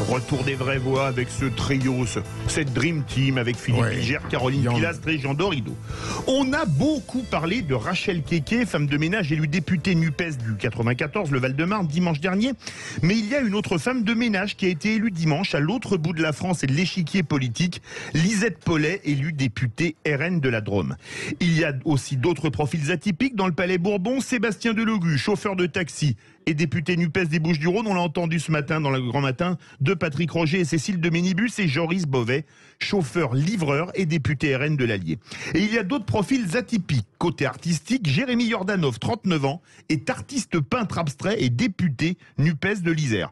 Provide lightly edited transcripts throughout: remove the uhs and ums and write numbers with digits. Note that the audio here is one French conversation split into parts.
Retour des vraies voix avec ce trio, cette Dream Team avec Philippe Bilger, Caroline Pilastre et Jean Dorido. On a beaucoup parlé de Rachel Keke, femme de ménage élue députée NUPES du 94, le Val-de-Marne, dimanche dernier. Mais il y a une autre femme de ménage qui a été élue dimanche à l'autre bout de la France et de l'échiquier politique, Lisette Paulet, élue députée RN de la Drôme. Il y a aussi d'autres profils atypiques dans le Palais Bourbon. Sébastien Delogu, chauffeur de taxi et député NUPES des Bouches-du-Rhône, on l'a entendu ce matin dans le Grand Matin, de Patrick Roger et Cécile de Minibus, et Joris Beauvais, chauffeur-livreur et député RN de l'Allier. Et il y a d'autres profils atypiques. Côté artistique, Jérémy Yordanov, 39 ans, est artiste peintre abstrait et député NUPES de l'Isère.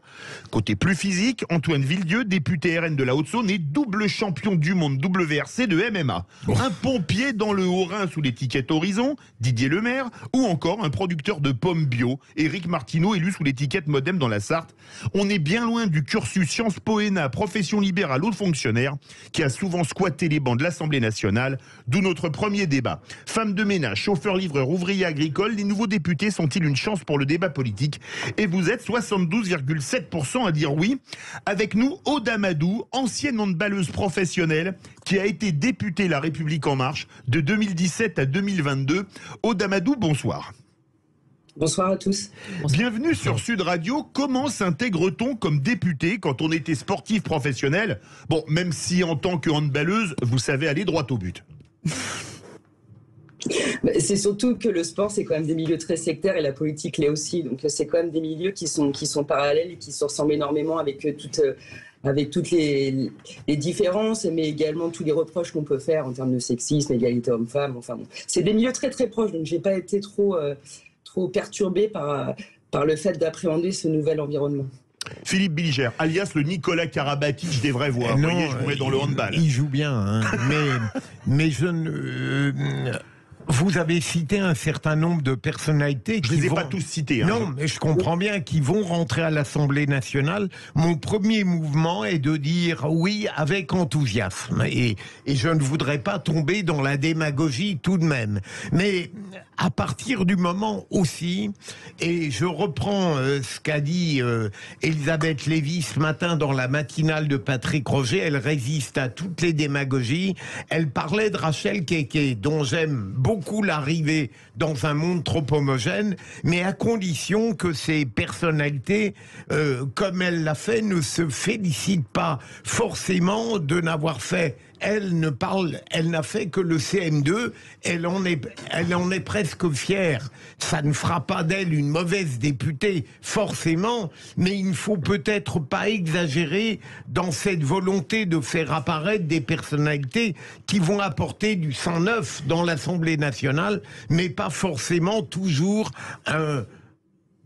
Côté plus physique, Antoine Villedieu, député RN de la Haute-Saône et double champion du monde WRC de MMA. Un pompier dans le Haut-Rhin sous l'étiquette Horizon, Didier Lemaire, ou encore un producteur de pommes bio, Éric Martineau, élu sous l'étiquette Modem dans la Sarthe. On est bien loin du cursus Sciences Po ENA, profession libérale haut fonctionnaire, qui a souvent squatté les bancs de l'Assemblée nationale, d'où notre premier débat. Femme de ménage, chauffeur-livreur, ouvrier agricole, les nouveaux députés sont-ils une chance pour le débat politique? Et vous êtes 72,7% à dire oui. Avec nous, Aude Amadou, ancienne handballeuse professionnelle, qui a été députée La République En Marche de 2017 à 2022. Aude Amadou, bonsoir. Bonsoir à tous. Bienvenue sur Sud Radio. Comment s'intègre-t-on comme député quand on était sportif professionnel? Bon, même si en tant que handballeuse, vous savez aller droit au but. C'est surtout que le sport, c'est quand même des milieux très sectaires et la politique l'est aussi. Donc c'est quand même des milieux qui sont parallèles et qui se ressemblent énormément avec toutes les différences, mais également tous les reproches qu'on peut faire en termes de sexisme, égalité homme-femme. Enfin bon, c'est des milieux très très proches. Donc j'ai pas été trop perturbé par le fait d'appréhender ce nouvel environnement. Philippe Bilger, alias le Nicolas Karabatic des vraies voix. Vous voyez, je vous mets dans le handball. Il joue bien, hein, mais je ne... Vous avez cité un certain nombre de personnalités qui les ai pas tous cités. Hein. Non, mais je comprends bien qu'ils vont rentrer à l'Assemblée nationale. Mon premier mouvement est de dire oui avec enthousiasme. Et je ne voudrais pas tomber dans la démagogie tout de même. Mais à partir du moment aussi, et je reprends ce qu'a dit Elisabeth Lévy ce matin dans la matinale de Patrick Roger, elle résiste à toutes les démagogies. Elle parlait de Rachel Keke, dont j'aime beaucoup l'arrivée dans un monde trop homogène, mais à condition que ces personnalités, comme elle l'a fait, ne se félicitent pas forcément de n'avoir fait. Elle n'a fait que le CM2, elle en est presque fière. Ça ne fera pas d'elle une mauvaise députée, forcément, mais il ne faut peut-être pas exagérer dans cette volonté de faire apparaître des personnalités qui vont apporter du sang neuf dans l'Assemblée nationale, mais pas forcément toujours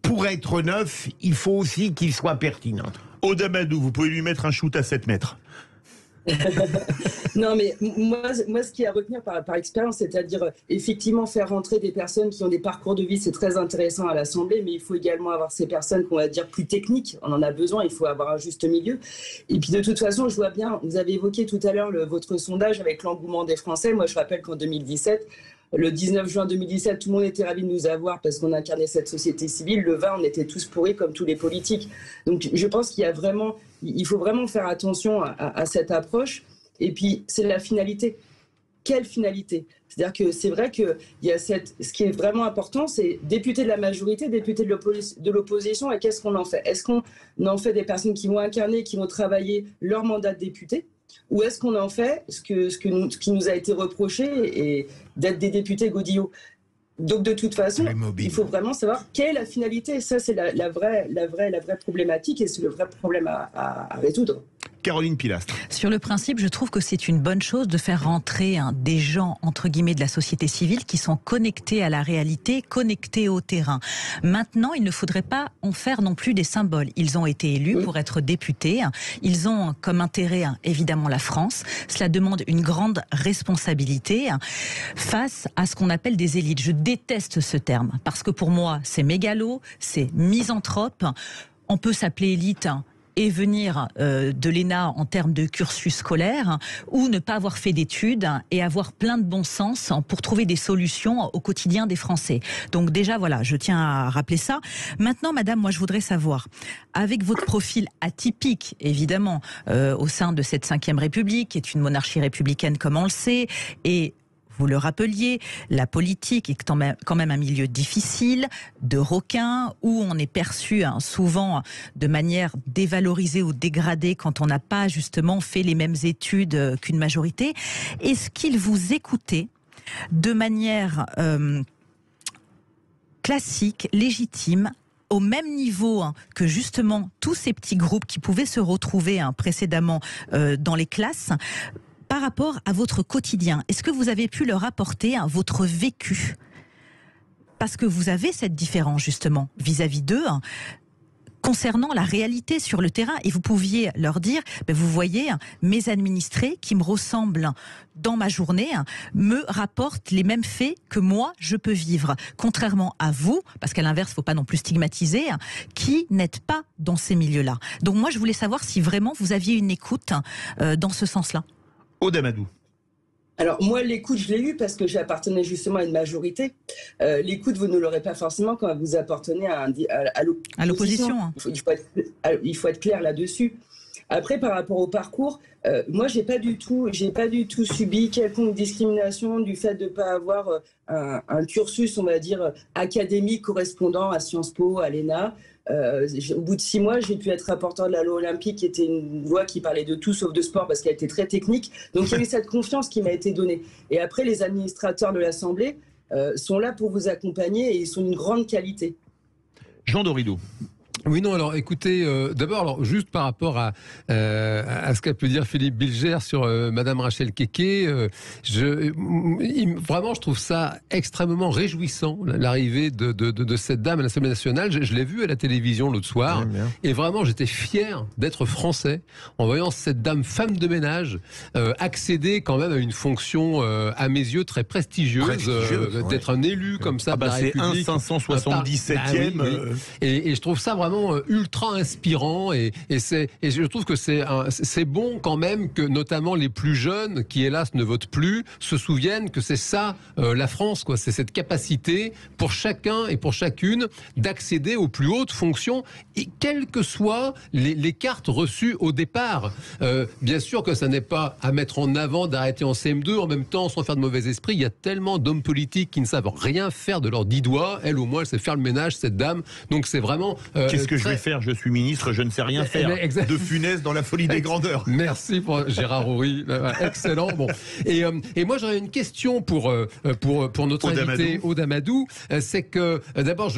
pour être neuf, il faut aussi qu'il soit pertinent. Aude Amadou, vous pouvez lui mettre un shoot à 7 mètres. Non, mais moi, ce qui est à retenir par expérience, c'est-à-dire effectivement faire rentrer des personnes qui ont des parcours de vie, c'est très intéressant à l'Assemblée, mais il faut également avoir ces personnes qu'on va dire plus techniques. On en a besoin, il faut avoir un juste milieu. Et puis de toute façon, je vois bien, vous avez évoqué tout à l'heure votre sondage avec l'engouement des Français. Moi, je rappelle qu'en 2017, le 19 juin 2017, tout le monde était ravi de nous avoir parce qu'on incarnait cette société civile. Le 20, on était tous pourris comme tous les politiques. Donc je pense il faut vraiment faire attention à cette approche. Et puis, c'est la finalité. Quelle finalité? C'est-à-dire que c'est vrai que ce qui est vraiment important, c'est député de la majorité, député de l'opposition, et qu'est-ce qu'on en fait? Est-ce qu'on en fait des personnes qui vont incarner, qui vont travailler leur mandat de député? Ou est-ce qu'on en fait ce qui nous a été reproché et d'être des députés godillots? Donc de toute façon, il faut vraiment savoir quelle est la finalité. Ça, c'est la vraie problématique et c'est le vrai problème à résoudre. Caroline Pilastre. Sur le principe, je trouve que c'est une bonne chose de faire rentrer des gens, entre guillemets, de la société civile qui sont connectés à la réalité, connectés au terrain. Maintenant, il ne faudrait pas en faire non plus des symboles. Ils ont été élus pour être députés. Ils ont comme intérêt, évidemment, la France. Cela demande une grande responsabilité face à ce qu'on appelle des élites. Je déteste ce terme parce que pour moi, c'est mégalo, c'est misanthrope. On peut s'appeler élite et venir de l'ENA en termes de cursus scolaire, ou ne pas avoir fait d'études et avoir plein de bon sens pour trouver des solutions au quotidien des Français. Donc déjà, voilà, je tiens à rappeler ça. Maintenant, madame, moi je voudrais savoir, avec votre profil atypique, évidemment, au sein de cette 5e République, qui est une monarchie républicaine comme on le sait, et vous le rappeliez, la politique est quand même un milieu difficile, de requins, où on est perçu souvent de manière dévalorisée ou dégradée quand on n'a pas justement fait les mêmes études qu'une majorité. Est-ce qu'il vous écoutait de manière classique, légitime, au même niveau que justement tous ces petits groupes qui pouvaient se retrouver précédemment dans les classes, par rapport à votre quotidien? Est-ce que vous avez pu leur apporter votre vécu? Parce que vous avez cette différence justement vis-à-vis d'eux concernant la réalité sur le terrain, et vous pouviez leur dire, vous voyez, mes administrés qui me ressemblent dans ma journée me rapportent les mêmes faits que moi je peux vivre, contrairement à vous, parce qu'à l'inverse, il ne faut pas non plus stigmatiser, qui n'êtes pas dans ces milieux-là. Donc moi je voulais savoir si vraiment vous aviez une écoute dans ce sens-là. Aude Amadou. Alors moi, l'écoute, je l'ai eue parce que j'appartenais justement à une majorité. L'écoute, vous ne l'aurez pas forcément quand vous appartenez à l'opposition. Il faut être clair là-dessus. Après, par rapport au parcours, moi, j'ai pas du tout subi quelconque discrimination du fait de ne pas avoir un cursus, on va dire, académique correspondant à Sciences Po, à l'ENA. Au bout de 6 mois, j'ai pu être rapporteur de la loi olympique, qui était une loi qui parlait de tout sauf de sport parce qu'elle était très technique. Donc il y a eu cette confiance qui m'a été donnée. Et après, les administrateurs de l'Assemblée sont là pour vous accompagner et ils sont d'une grande qualité. Jean Dorido. Oui, non, alors écoutez, d'abord, alors, juste par rapport à ce qu'a pu dire Philippe Bilger sur Madame Rachel Keke, vraiment, je trouve ça extrêmement réjouissant, l'arrivée de cette dame à l'Assemblée nationale. Je l'ai vue à la télévision l'autre soir, et vraiment, j'étais fier d'être français en voyant cette dame femme de ménage accéder quand même à une fonction, à mes yeux, très prestigieuse, d'être un élu comme ça de la République. C'est un 577e. Et je trouve ça vraiment ultra inspirant, et je trouve que c'est bon quand même que notamment les plus jeunes qui hélas ne votent plus se souviennent que c'est ça la France, quoi. C'est cette capacité pour chacun et pour chacune d'accéder aux plus hautes fonctions, et quelles que soient les cartes reçues au départ. Bien sûr que ça n'est pas à mettre en avant d'arrêter en CM2, en même temps sans faire de mauvais esprit, il y a tellement d'hommes politiques qui ne savent rien faire de leurs 10 doigts. Elle au moins elle sait faire le ménage, cette dame, donc c'est vraiment qu'est-ce que je vais faire? Je suis ministre, je ne sais rien faire. De Funès dans La Folie des Grandeurs. Merci pour Gérard Horry, excellent. Bon. Et moi j'aurais une question pour notre invitée Aude Amadou. C'est que d'abord,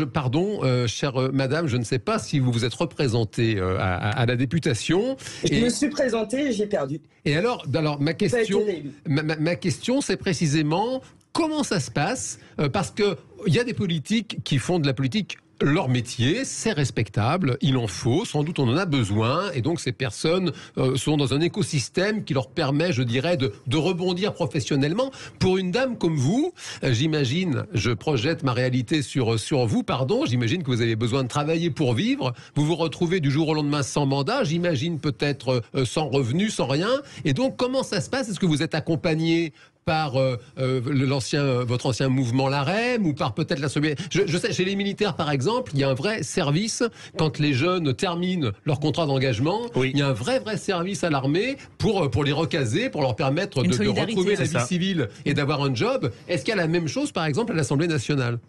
chère madame, je ne sais pas si vous vous êtes représentée à la députation. Je me suis présentée et j'ai perdu. Et alors ma question, c'est précisément comment ça se passe, parce que il y a des politiques qui font de la politique leur métier, c'est respectable, il en faut, sans doute on en a besoin, et donc ces personnes sont dans un écosystème qui leur permet, je dirais, de rebondir professionnellement. Pour une dame comme vous, j'imagine, je projette ma réalité sur vous, j'imagine que vous avez besoin de travailler pour vivre, vous vous retrouvez du jour au lendemain sans mandat, j'imagine peut-être sans revenu, sans rien, et donc comment ça se passe? Est-ce que vous êtes accompagné par votre ancien mouvement l'AREM, ou par peut-être l'Assemblée? Je sais, chez les militaires par exemple, il y a un vrai service quand les jeunes terminent leur contrat d'engagement. Oui. Il y a un vrai service à l'armée pour les recaser, pour leur permettre de retrouver la vie civile et d'avoir un job. Est-ce qu'il y a la même chose par exemple à l'Assemblée nationale?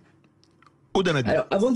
Alors, avant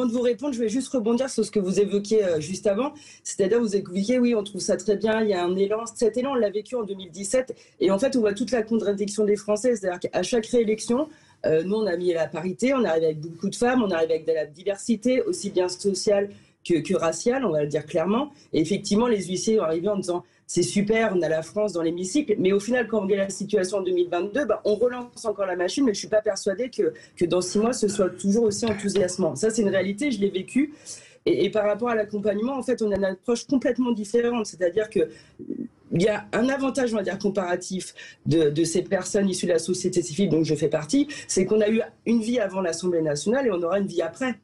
de vous répondre, je vais juste rebondir sur ce que vous évoquiez juste avant. C'est-à-dire, vous évoquiez, oui, on trouve ça très bien, il y a un élan. Cet élan, on l'a vécu en 2017. Et en fait, on voit toute la contradiction des Français. C'est-à-dire qu'à chaque réélection, nous, on a mis la parité, on arrive avec beaucoup de femmes, on arrive avec de la diversité, aussi bien sociale que raciale, on va le dire clairement. Et effectivement, les huissiers sont arrivés en disant... C'est super, on a la France dans l'hémicycle, mais au final, quand on regarde la situation en 2022, on relance encore la machine, mais je ne suis pas persuadée que dans 6 mois, ce soit toujours aussi enthousiasmant. Ça, c'est une réalité, je l'ai vécu. Et par rapport à l'accompagnement, en fait, on a une approche complètement différente. C'est-à-dire qu'il y a un avantage, on va dire, comparatif de ces personnes issues de la société civile dont je fais partie, c'est qu'on a eu une vie avant l'Assemblée nationale et on aura une vie après.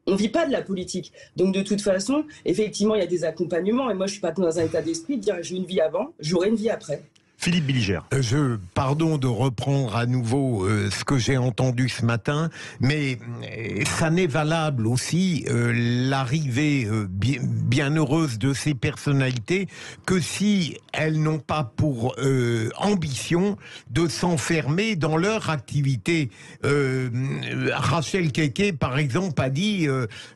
on vit pas de la politique. Donc de toute façon, effectivement, il y a des accompagnements. Et moi, je suis pas dans un état d'esprit de dire j'ai une vie avant, j'aurai une vie après. Philippe Billiger. Pardon de reprendre à nouveau ce que j'ai entendu ce matin, mais ça n'est valable aussi l'arrivée bien heureuse de ces personnalités que si elles n'ont pas pour ambition de s'enfermer dans leur activité. Rachel Keke, par exemple, a dit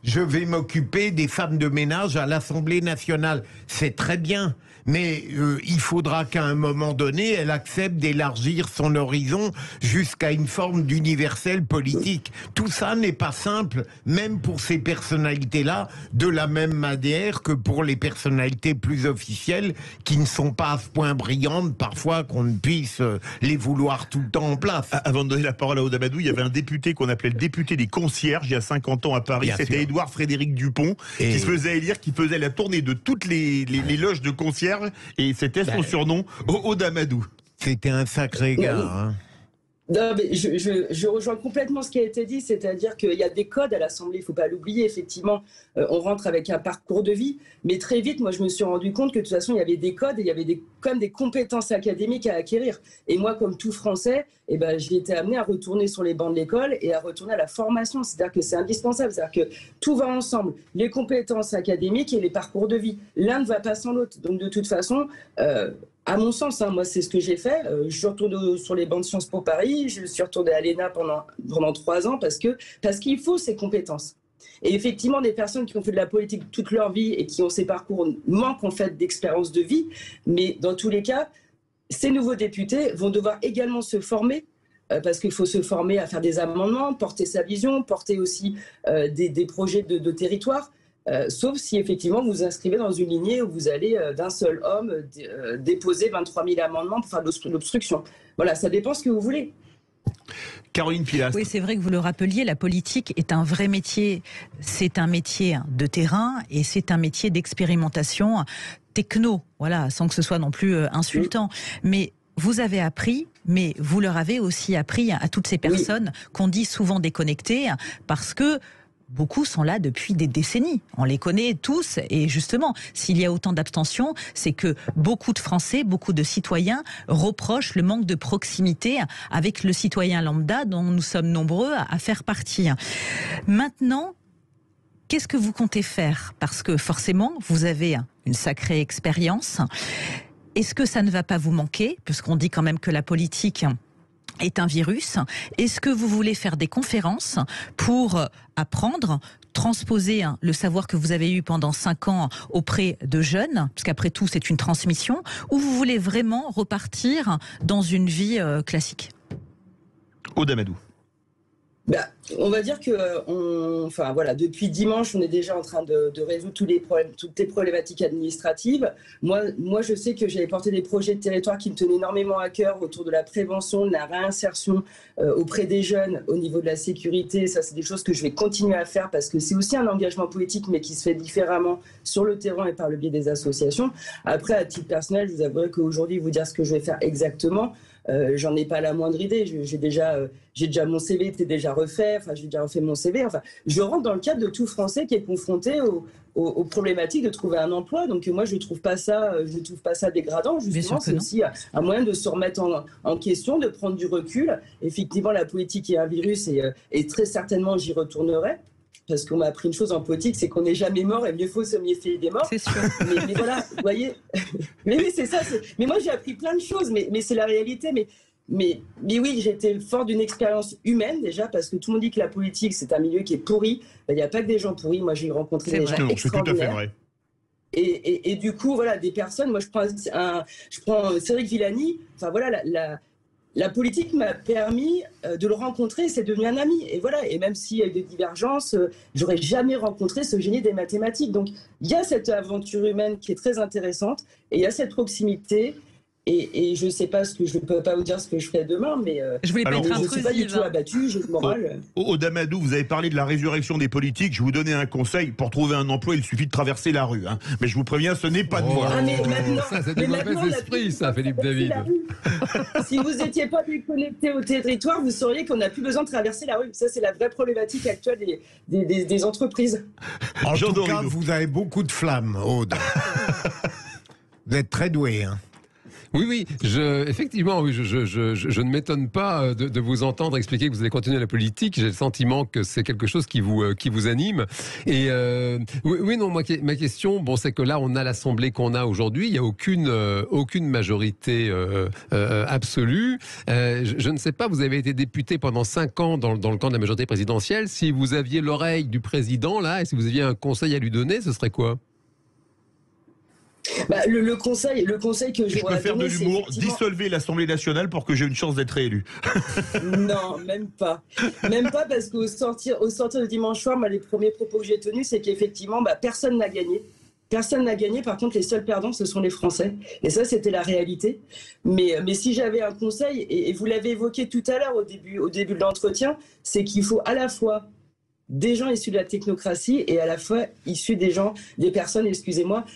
je vais m'occuper des femmes de ménage à l'Assemblée nationale. C'est très bien. Mais il faudra qu'à un moment donné, elle accepte d'élargir son horizon jusqu'à une forme d'universel politique. Tout ça n'est pas simple, même pour ces personnalités-là, de la même manière que pour les personnalités plus officielles, qui ne sont pas à ce point brillantes, parfois, qu'on ne puisse les vouloir tout le temps en place. Avant de donner la parole à Aude Amadou, il y avait un député qu'on appelait le député des concierges, il y a 50 ans à Paris. C'était Édouard Frédéric Dupont, qui se faisait élire, qui faisait la tournée de toutes les loges de concierges. Et c'était son surnom, Aude Amadou. C'était un sacré gars. Hein. Non, mais je rejoins complètement ce qui a été dit, c'est-à-dire qu'il y a des codes à l'Assemblée, il ne faut pas l'oublier. Effectivement, on rentre avec un parcours de vie, mais très vite, moi, je me suis rendu compte que de toute façon, il y avait des codes et il y avait comme des compétences académiques à acquérir. Et moi, comme tout Français, j'ai été amené à retourner sur les bancs de l'école et à retourner à la formation. C'est-à-dire que c'est indispensable, c'est-à-dire que tout va ensemble, les compétences académiques et les parcours de vie. L'un ne va pas sans l'autre. Donc, de toute façon... à mon sens, moi c'est ce que j'ai fait. Je suis retourné sur les bancs de Sciences Po Paris, je suis retourné à l'ENA pendant 3 ans parce qu'il faut ces compétences. Et effectivement, des personnes qui ont fait de la politique toute leur vie et qui ont ces parcours manquent en fait d'expérience de vie. Mais dans tous les cas, ces nouveaux députés vont devoir également se former parce qu'il faut se former à faire des amendements, porter sa vision, porter aussi des projets de territoire. Sauf si effectivement vous vous inscrivez dans une lignée où vous allez d'un seul homme déposer 23 000 amendements pour faire de l'obstruction. Voilà, ça dépend ce que vous voulez. Caroline Pilastre. Oui, c'est vrai que vous le rappeliez, la politique est un vrai métier. C'est un métier de terrain et c'est un métier d'expérimentation techno, voilà, sans que ce soit non plus insultant. Mais vous avez appris, mais vous leur avez aussi appris à toutes ces personnes qu'on dit souvent déconnectées, parce que beaucoup sont là depuis des décennies. On les connaît tous. Et justement, s'il y a autant d'abstention, c'est que beaucoup de Français, beaucoup de citoyens reprochent le manque de proximité avec le citoyen lambda dont nous sommes nombreux à faire partie. Maintenant, qu'est-ce que vous comptez faire? Parce que forcément, vous avez une sacrée expérience. Est-ce que ça ne va pas vous manquer? Puisqu'on dit quand même que la politique est un virus. Est-ce que vous voulez faire des conférences pour apprendre, transposer le savoir que vous avez eu pendant 5 ans auprès de jeunes, puisqu'après tout c'est une transmission, ou vous voulez vraiment repartir dans une vie classique? Aude Amadou. On va dire que, depuis dimanche, on est déjà en train de résoudre toutes les problématiques administratives. Moi, je sais que j'avais porté des projets de territoire qui me tenaient énormément à cœur autour de la prévention, de la réinsertion auprès des jeunes, au niveau de la sécurité. Ça, c'est des choses que je vais continuer à faire parce que c'est aussi un engagement politique, mais qui se fait différemment sur le terrain et par le biais des associations. Après, à titre personnel, je vous avouerai qu'aujourd'hui, vous dire ce que je vais faire exactement, j'en ai pas la moindre idée. J'ai déjà mon CV était déjà refait. J'ai déjà refait mon CV. Je rentre dans le cadre de tout Français qui est confronté aux problématiques de trouver un emploi. Donc moi, je trouve pas ça dégradant. Justement, c'est aussi un moyen de se remettre en question, de prendre du recul. Effectivement, la politique est un virus et très certainement, j'y retournerai. Parce qu'on m'a appris une chose en politique, c'est qu'on n'est jamais mort et mieux faut se méfier des morts. C'est sûr. Mais voilà, vous voyez. Mais oui, c'est ça. Mais moi, j'ai appris plein de choses, mais c'est la réalité. Mais oui, j'ai été fort d'une expérience humaine déjà, parce que tout le monde dit que la politique, c'est un milieu qui est pourri. Il n'y a pas que des gens pourris. Moi, j'ai rencontré des gens extraordinaires. C'est tout à fait vrai. Et du coup, voilà, des personnes. Moi, je prends Cédric Villani. La politique m'a permis de le rencontrer, c'est devenu un ami. Et voilà, et même s'il y a eu des divergences, j'aurais jamais rencontré ce génie des mathématiques. Donc, il y a cette aventure humaine qui est très intéressante, et il y a cette proximité. Et je ne sais pas je ne peux pas vous dire ce que je ferai demain, mais je voulais pas être je ne suis pas du tout abattu, j'ai le moral. Aude Amadou, vous avez parlé de la résurrection des politiques. Je vais vous donner un conseil. Pour trouver un emploi, il suffit de traverser la rue. Hein. Mais je vous préviens, ce n'est pas de moi. Ah, mais maintenant, ça, c'est du mauvais esprit, ça, Philippe David. Si vous n'étiez pas déconnecté au territoire, vous sauriez qu'on n'a plus besoin de traverser la rue. Ça, c'est la vraie problématique actuelle des entreprises. En tout cas, vous avez beaucoup de flammes, Aude. Vous êtes très doué, hein. Oui, effectivement, oui, je ne m'étonne pas de vous entendre expliquer que vous allez continuer la politique. J'ai le sentiment que c'est quelque chose qui vous anime. Et ma question, c'est que là, on a l'Assemblée qu'on a aujourd'hui. Il n'y a aucune majorité absolue. Je ne sais pas, vous avez été député pendant 5 ans dans le camp de la majorité présidentielle. Si vous aviez l'oreille du président, là, et si vous aviez un conseil à lui donner, ce serait quoi ? Le conseil que je peux faire de l'humour, dissolver l'Assemblée nationale pour que j'ai une chance d'être réélu. Non, même pas. Même pas, parce qu'au sortir de dimanche soir, les premiers propos que j'ai tenus, c'est qu'effectivement, personne n'a gagné. Personne n'a gagné. Par contre, les seuls perdants, ce sont les Français. Et ça, c'était la réalité. Mais si j'avais un conseil, et vous l'avez évoqué tout à l'heure au début de l'entretien, c'est qu'il faut à la fois des gens issus de la technocratie et à la fois issus des personnes,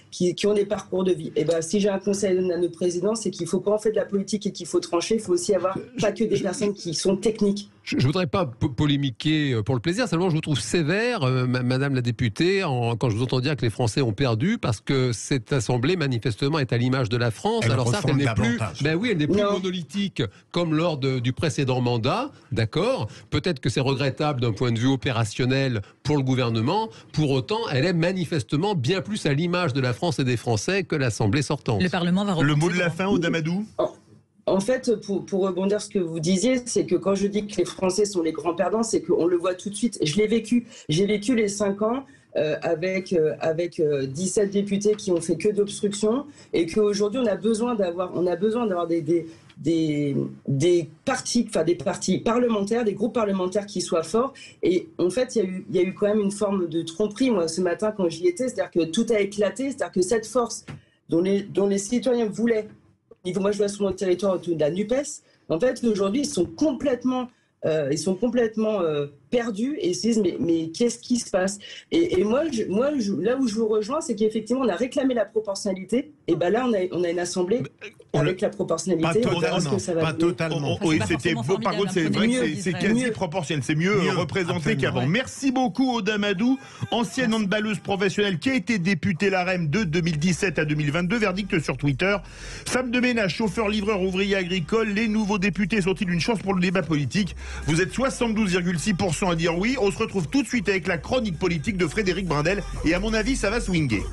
qui ont des parcours de vie. Et si j'ai un conseil à notre président, c'est qu'il faut, quand on fait de la politique et qu'il faut trancher, il faut aussi avoir pas que des personnes qui sont techniques. Je ne voudrais pas polémiquer pour le plaisir, seulement je vous trouve sévère, Madame la députée, quand je vous entends dire que les Français ont perdu, parce que cette Assemblée, manifestement, est à l'image de la France. Alors certes, elle n'est plus, elle n'est plus monolithique comme lors du précédent mandat, d'accord. Peut-être que c'est regrettable d'un point de vue opérationnel pour le gouvernement. Pour autant, elle est manifestement bien plus à l'image de la France et des Français que l'Assemblée sortante. Le Parlement va reprendre. Le mot de la fin, Aude Amadou ? En fait, pour rebondir sur ce que vous disiez, c'est que quand je dis que les Français sont les grands perdants, c'est qu'on le voit tout de suite. Je l'ai vécu. J'ai vécu les 5 ans avec 17 députés qui ont fait que d'obstruction, et qu'aujourd'hui, on a besoin d'avoir des partis parlementaires, des groupes parlementaires qui soient forts. Et en fait, il y a eu quand même une forme de tromperie, moi, ce matin, quand j'y étais. C'est-à-dire que tout a éclaté. C'est-à-dire que cette force dont les citoyens voulaient, moi, je vois sur mon territoire autour de la NUPES, en fait, aujourd'hui, ils sont complètement perdus et ils se disent mais qu'est-ce qui se passe ? Et moi, là où je vous rejoins, c'est qu'effectivement, on a réclamé la proportionnalité, et là, on a une assemblée avec la proportionnalité. Pas totalement. Oui, c'était beau. Par contre, c'est vrai que c'est quasi proportionnel. C'est mieux représenté qu'avant. Merci beaucoup, Aude Amadou, ancienne handballeuse professionnelle qui a été députée LaREM de 2017 à 2022. Verdict sur Twitter. Femme de ménage, chauffeur, livreur, ouvrier agricole, les nouveaux députés sont-ils une chance pour le débat politique ? Vous êtes 72,6% à dire oui. On se retrouve tout de suite avec la chronique politique de Frédéric Brindel. Et à mon avis, ça va swinguer.